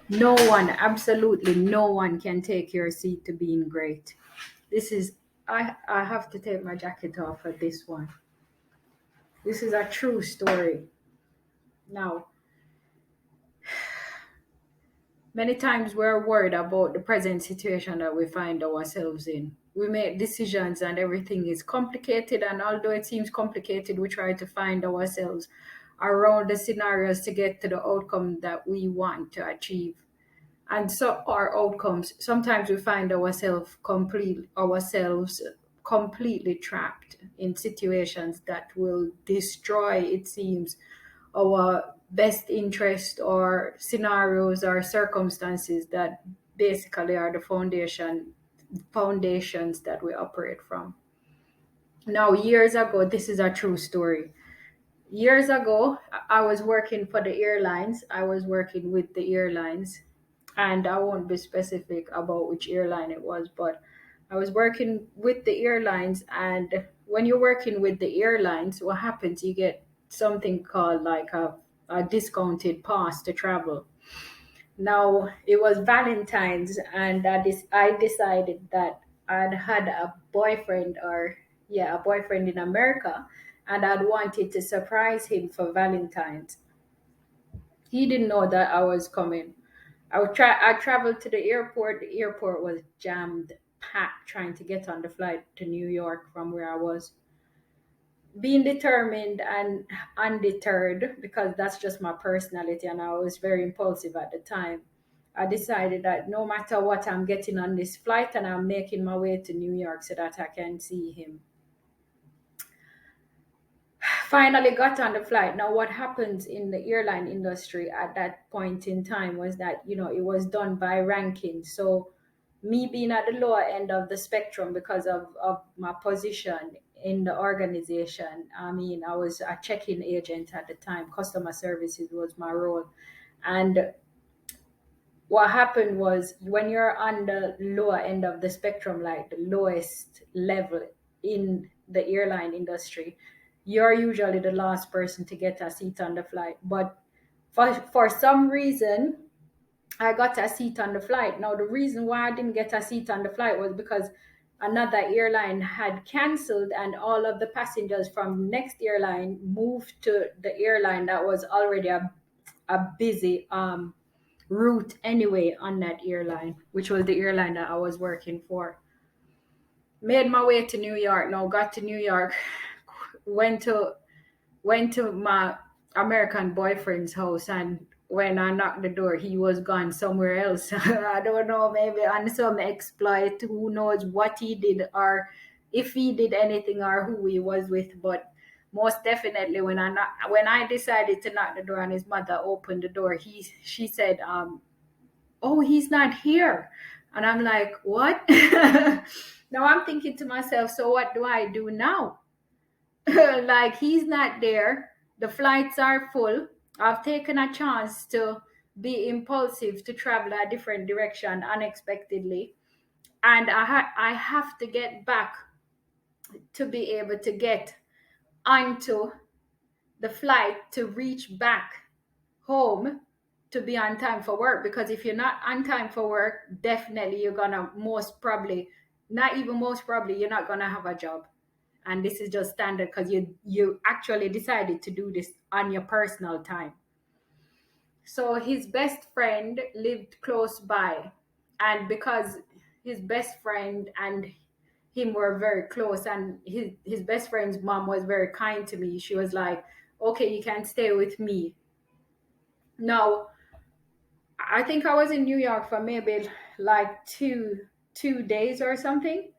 No one, absolutely no one can take your seat to being great. This is, I have to take my jacket off for this one. This is a true story. Now, many times we're worried about the present situation that we find ourselves in. We make decisions and everything is complicated, and although it seems complicated, we try to find ourselves around the scenarios to get to the outcome that we want to achieve. And so our outcomes, sometimes we find ourselves completely trapped in situations that will destroy, it seems, our best interest, or scenarios or circumstances that basically are the foundations that we operate from. Now, years ago, this is a true story. Years ago, I was working for the airlines. I was working with the airlines, and I won't be specific about which airline it was, but I was working with the airlines. And when you're working with the airlines, what happens? You get something called like a discounted pass to travel. Now, it was Valentine's, and I decided that I'd had a boyfriend, or yeah, a boyfriend in America, and I'd wanted to surprise him for Valentine's. He didn't know that I was coming. I traveled to the airport. The airport was jammed, packed, trying to get on the flight to New York from where I was. Being determined and undeterred, because that's just my personality, and I was very impulsive at the time. I decided that no matter what, I'm getting on this flight and I'm making my way to New York so that I can see him. Finally got on the flight. Now, what happens in the airline industry at that point in time was that, it was done by ranking. So, me being at the lower end of the spectrum because of my position in the organization, I mean, I was a check-in agent at the time. Customer services was my role. And what happened was, when you're on the lower end of the spectrum, like the lowest level in the airline industry, you're usually the last person to get a seat on the flight. But for some reason, I got a seat on the flight. Now, the reason why I didn't get a seat on the flight was because another airline had canceled, and all of the passengers from next airline moved to the airline that was already a busy route anyway on that airline, which was the airline that I was working for. Made my way to New York. Now, got to New York, went to my American boyfriend's house, and when I knocked the door, he was gone somewhere else. I don't know, maybe on some exploit. Who knows what he did, or if he did anything, or who he was with. But most definitely, when I decided to knock the door and his mother opened the door, she said, "Oh, he's not here," and I'm like, "What?" Now I'm thinking to myself, so what do I do now? Like, he's not there. The flights are full. I've taken a chance to be impulsive to travel a different direction unexpectedly. And I have to get back to be able to get onto the flight to reach back home to be on time for work. Because if you're not on time for work, definitely you're gonna, most probably, not even most probably, you're not gonna have a job. And this is just standard because you actually decided to do this on your personal time. So his best friend lived close by, and because his best friend and him were very close, and his best friend's mom was very kind to me, she was like, "Okay, you can stay with me." Now, I think I was in New York for maybe like two days or something.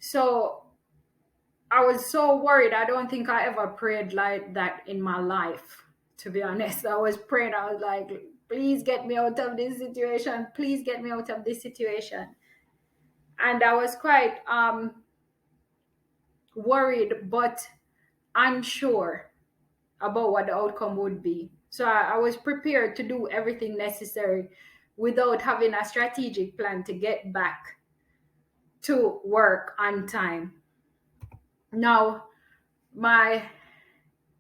So I was so worried. I don't think I ever prayed like that in my life, to be honest. I was praying, I was like, "Please get me out of this situation. Please get me out of this situation." And I was quite worried, but unsure about what the outcome would be. So I was prepared to do everything necessary without having a strategic plan to get back to work on time. Now, my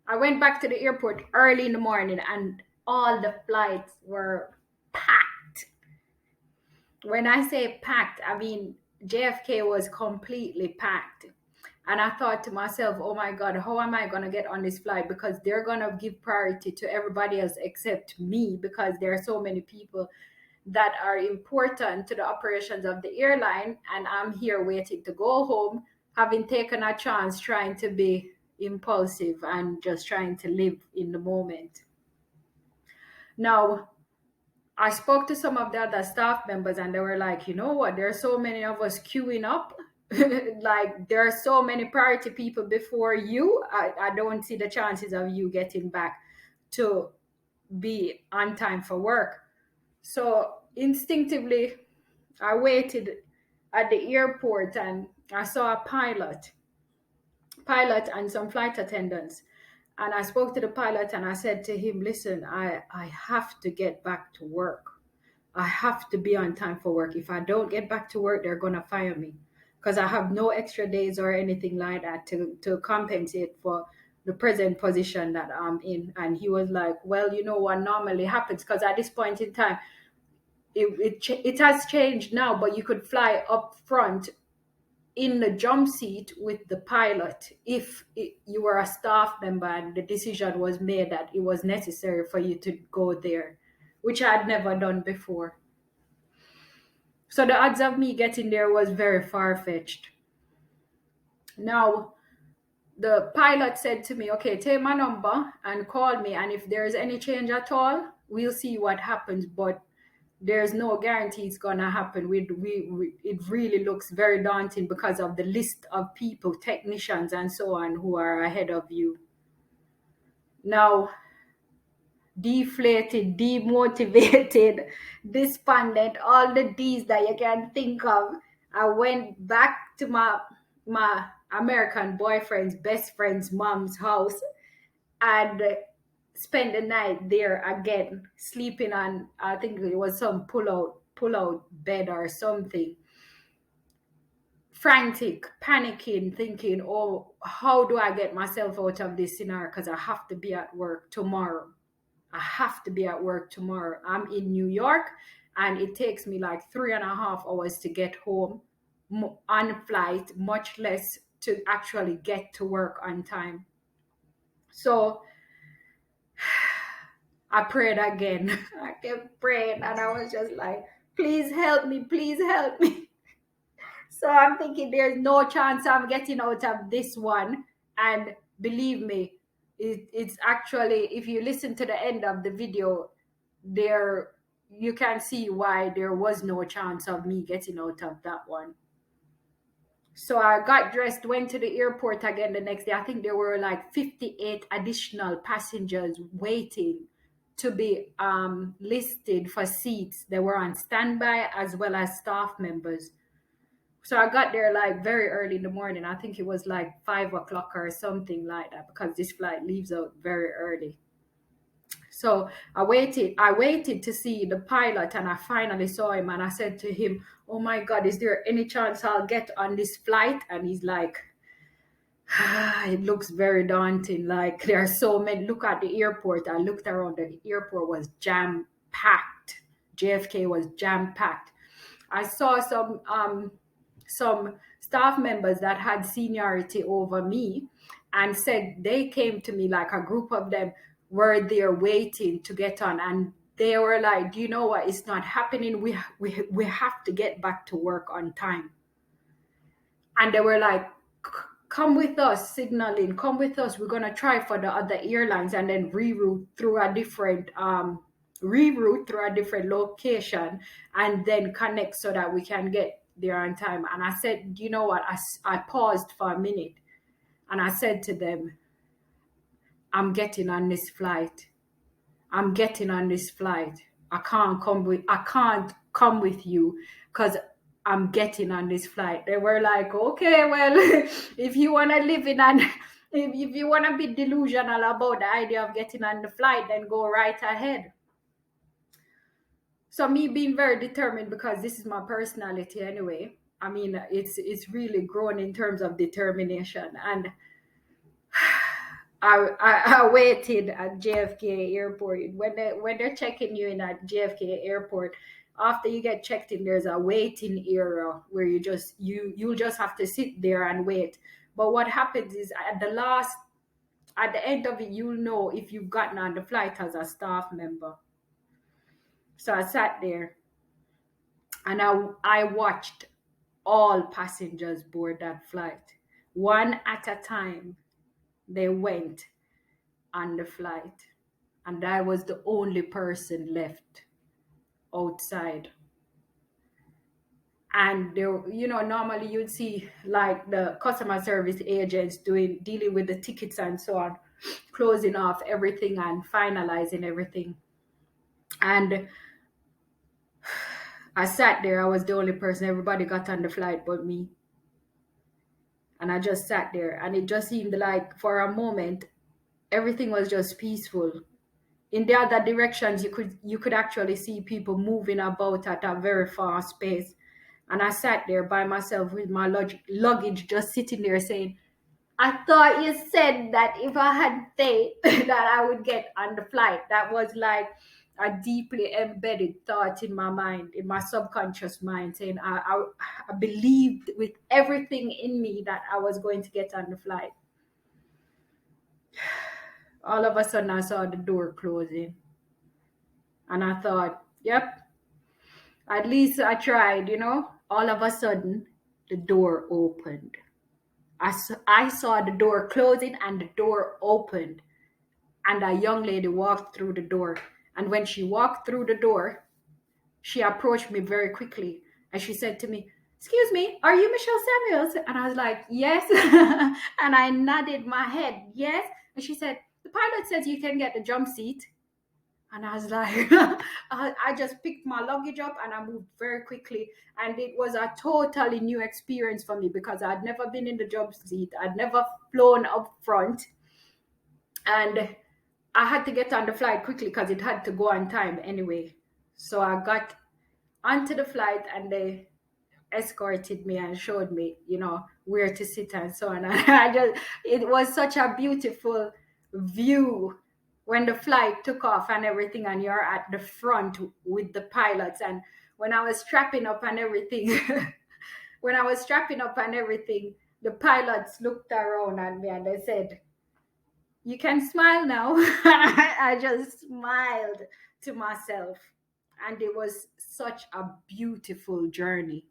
I went back to the airport early in the morning, and all the flights were packed. When I say packed, I mean JFK was completely packed. And I thought to myself, oh my God, how am I going to get on this flight? Because they're going to give priority to everybody else except me, because there are so many people that are important to the operations of the airline. And I'm here waiting to go home, having taken a chance, trying to be impulsive and just trying to live in the moment. Now, I spoke to some of the other staff members and they were like, you know what, there are so many of us queuing up. Like there are so many priority people before you. I don't see the chances of you getting back to be on time for work. So instinctively, I waited at the airport and I saw a pilot and some flight attendants. And I spoke to the pilot and I said to him, listen, I have to get back to work. I have to be on time for work. If I don't get back to work, they're going to fire me because I have no extra days or anything like that to compensate for the present position that I'm in. And he was like, well, you know what normally happens, because at this point in time, it has changed now, but you could fly up front in the jump seat with the pilot if you were a staff member and the decision was made that it was necessary for you to go there, which I had never done before. So the odds of me getting there was very far-fetched. Now, the pilot said to me, okay, take my number and call me, and if there's any change at all, we'll see what happens, but there's no guarantee it's gonna happen. It really looks very daunting because of the list of people, technicians and so on, who are ahead of you. Now, deflated, demotivated, despondent, all the D's that you can think of, I went back to my American boyfriend's best friend's mom's house and spent the night there again, sleeping on, I think it was some pull out bed or something. Frantic, panicking, thinking, oh, how do I get myself out of this scenario? Because I have to be at work tomorrow. I have to be at work tomorrow. I'm in New York and it takes me like 3.5 hours to get home on flight, much less to actually get to work on time. So I prayed again. I kept praying and I was just like, please help me, please help me. So I'm thinking there's no chance I'm getting out of this one. And believe me, it's actually, if you listen to the end of the video, there you can see why there was no chance of me getting out of that one. So I got dressed, went to the airport again the next day. I think there were like 58 additional passengers waiting to be listed for seats. They were on standby as well as staff members. So I got there like very early in the morning. I think it was like 5 o'clock or something like that, because this flight leaves out very early. So I waited to see the pilot and I finally saw him and I said to him, oh my God, is there any chance I'll get on this flight? And he's like, it looks very daunting. Like there are so many. Look at the airport. I looked around. The airport was jam packed. JFK was jam packed. I saw some staff members that had seniority over me and said they came to me, like a group of them were there waiting to get on, and they were like, do you know what, it's not happening, we have to get back to work on time. And they were like, come with us, signaling, come with us, we're going to try for the other airlines and then reroute through a different location and then connect so that we can get there on time. And I said, you know what, I paused for a minute and I said to them, I'm getting on this flight. I'm getting on this flight. I can't come with you because I'm getting on this flight. They were like, okay, well, if you want to live in an if you want to be delusional about the idea of getting on the flight, then go right ahead. So me being very determined, because this is my personality anyway. I mean, it's really grown in terms of determination. And I waited at JFK airport. When they're checking you in at JFK airport, after you get checked in, there's a waiting area where you'll just have to sit there and wait. But what happens is at the end of it, you'll know if you've gotten on the flight as a staff member. So I sat there and I watched all passengers board that flight. One at a time, they went on the flight. And I was the only person left outside. And there, normally you'd see like the customer service agents dealing with the tickets and so on, closing off everything and finalizing everything. And I sat there. I was the only person. Everybody got on the flight but me. And I just sat there, and it just seemed like for a moment everything was just peaceful. In the other directions, you could actually see people moving about at a very fast pace. And I sat there by myself with my luggage just sitting there saying, I thought you said that if I had faith that I would get on the flight. That was like a deeply embedded thought in my mind, in my subconscious mind, saying I believed with everything in me that I was going to get on the flight. All of a sudden, I saw the door closing. And I thought, yep, at least I tried, All of a sudden, the door opened. I saw the door closing and the door opened. And a young lady walked through the door. And when she walked through the door, she approached me very quickly. And she said to me, excuse me, are you Michelle Samuels? And I was like, yes. And I nodded my head, yes. And she said, the pilot says you can get the jump seat. And I was like, I just picked my luggage up and I moved very quickly. And it was a totally new experience for me because I'd never been in the jump seat. I'd never flown up front. And I had to get on the flight quickly because it had to go on time anyway. So I got onto the flight and they escorted me and showed me, where to sit and so on. And it was such a beautiful view when the flight took off and everything, and you're at the front with the pilots. And when I was strapping up and everything, the pilots looked around at me and they said, you can smile now. I just smiled to myself. And it was such a beautiful journey.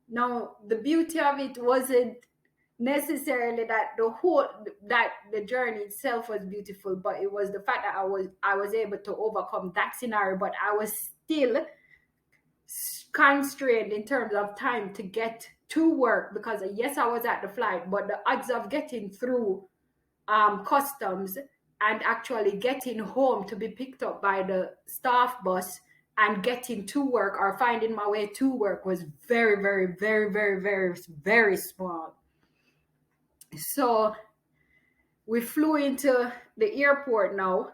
Now, the beauty of it wasn't necessarily that the journey itself was beautiful, but it was the fact that I was able to overcome that scenario, but I was still constrained in terms of time to get to work, because yes, I was at the flight, but the odds of getting through customs and actually getting home to be picked up by the staff bus and getting to work or finding my way to work was very, very, very, very, very, very small. So we flew into the airport now.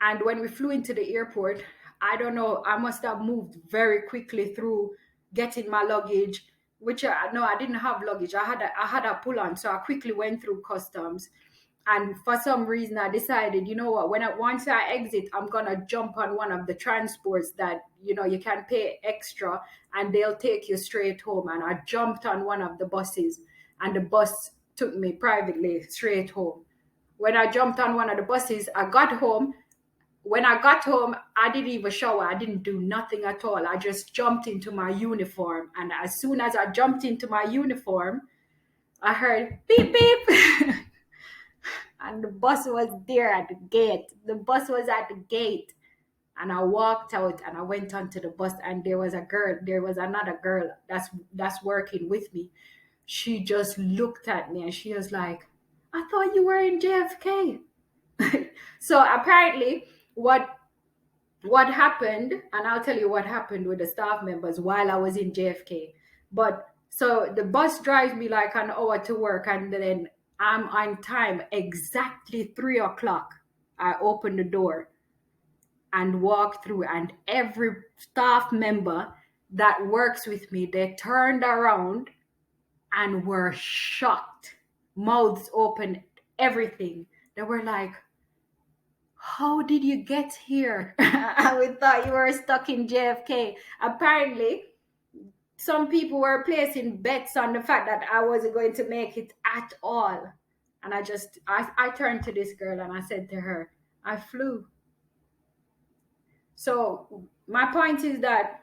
And when we flew into the airport, I don't know, I must have moved very quickly through getting my luggage, which I didn't have luggage. I had a pull on. So I quickly went through customs. And for some reason, I decided, you know what, once I exit, I'm going to jump on one of the transports that, you can pay extra and they'll take you straight home. And I jumped on one of the buses and the bus took me privately straight home. When I jumped on one of the buses, I got home. When I got home, I didn't even shower. I didn't do nothing at all. I just jumped into my uniform. And as soon as I jumped into my uniform, I heard beep, beep. And the bus was there at the gate. The bus was at the gate. And I walked out and I went onto the bus, and there was another girl that's working with me. She just looked at me and she was like, I thought you were in JFK. So apparently what happened, and I'll tell you what happened with the staff members while I was in JFK. But so the bus drives me like an hour to work, and then I'm on time, exactly 3:00. I open the door and walk through, and every staff member that works with me, they turned around and were shocked, mouths open, everything. They were like, how did you get here? We thought you were stuck in JFK. Apparently, some people were placing bets on the fact that I wasn't going to make it at all. And I turned to this girl and I said to her, I flew. So my point is that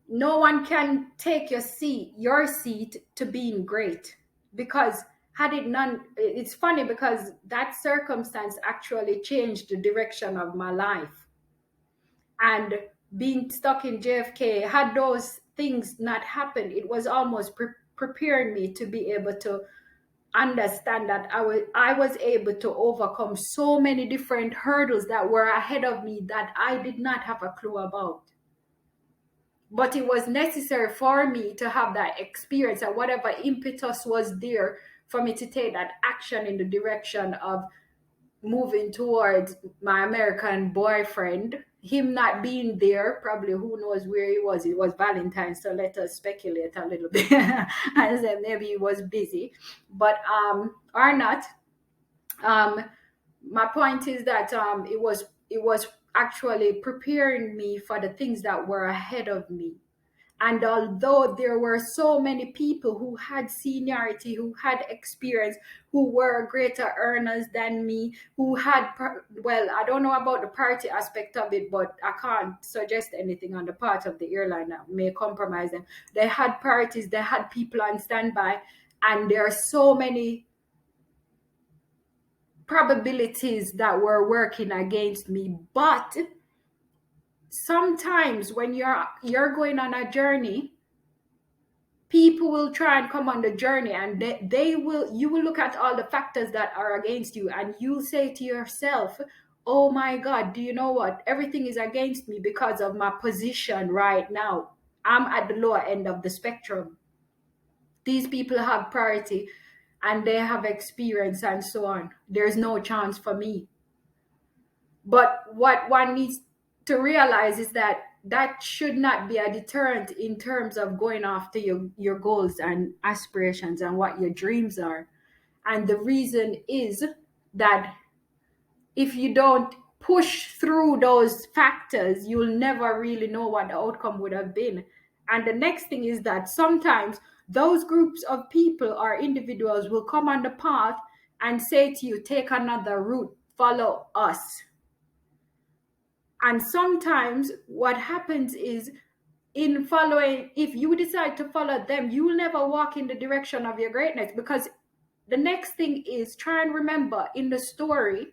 no one can take your seat to being great, because had it none, it's funny because that circumstance actually changed the direction of my life. And being stuck in JFK, had those things not happened, it was almost preparing me to be able to understand that I was able to overcome so many different hurdles that were ahead of me that I did not have a clue about. But it was necessary for me to have that experience, and whatever impetus was there for me to take that action in the direction of moving towards my American boyfriend. Him not being there, probably who knows where he was. It was Valentine's, so let us speculate a little bit. And then maybe he was busy, but or not. Um, my point is that it was actually preparing me for the things that were ahead of me. And although there were so many people who had seniority, who had experience, who were greater earners than me, who had, well, I don't know about the party aspect of it, but I can't suggest anything on the part of the airline that may compromise them. They had parties, they had people on standby, and there are so many probabilities that were working against me. But sometimes when you're going on a journey, people will try and come on the journey, and you will look at all the factors that are against you, and you'll say to yourself, oh my God, do you know what, everything is against me because of my position right now. I'm at the lower end of the spectrum. These people have priority and they have experience and so on. There's no chance for me. But what one needs to realize is that that should not be a deterrent in terms of going after your goals and aspirations and what your dreams are. And the reason is that if you don't push through those factors, you'll never really know what the outcome would have been. And the next thing is that sometimes those groups of people or individuals will come on the path and say to you, take another route, follow us. And sometimes what happens is, in following, if you decide to follow them, you will never walk in the direction of your greatness. Because the next thing is, try and remember, in the story,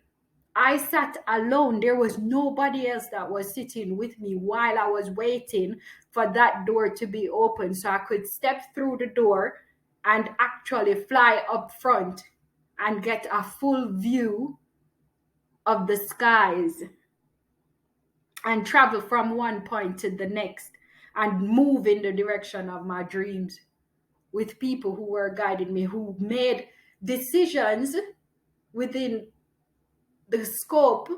I sat alone. There was nobody else that was sitting with me while I was waiting for that door to be open so I could step through the door and actually fly up front and get a full view of the skies and travel from one point to the next and move in the direction of my dreams with people who were guiding me, who made decisions within the scope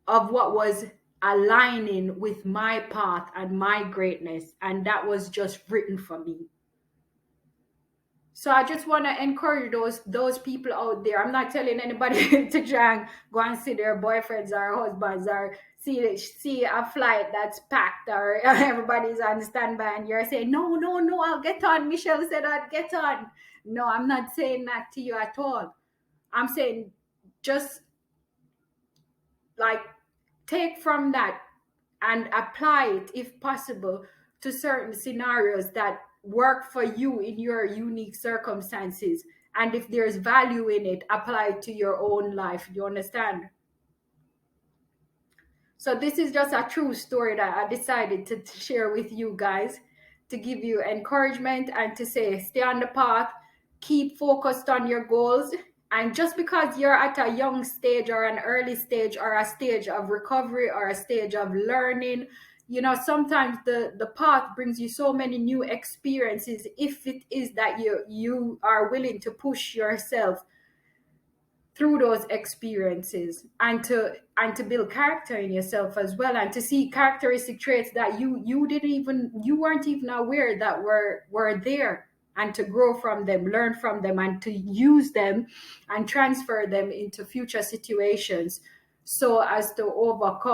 of what was aligning with my path and my greatness. And that was just written for me. So I just want to encourage those people out there. I'm not telling anybody to try and go and see their boyfriends or husbands or see a flight that's packed or everybody's on standby and you're saying, no, I'll get on. Michelle said I'd get on. No, I'm not saying that to you at all. I'm saying just like take from that and apply it, if possible, to certain scenarios that work for you in your unique circumstances. And if there's value in it, apply it to your own life. You understand? So this is just a true story that I decided to share with you guys, to give you encouragement and to say, stay on the path, keep focused on your goals. And just because you're at a young stage or an early stage or a stage of recovery or a stage of learning, sometimes the path brings you so many new experiences, if it is that you are willing to push yourself through those experiences and to build character in yourself as well, and to see characteristic traits that you weren't even aware that were there. and to grow from them, learn from them, and to use them and transfer them into future situations so as to overcome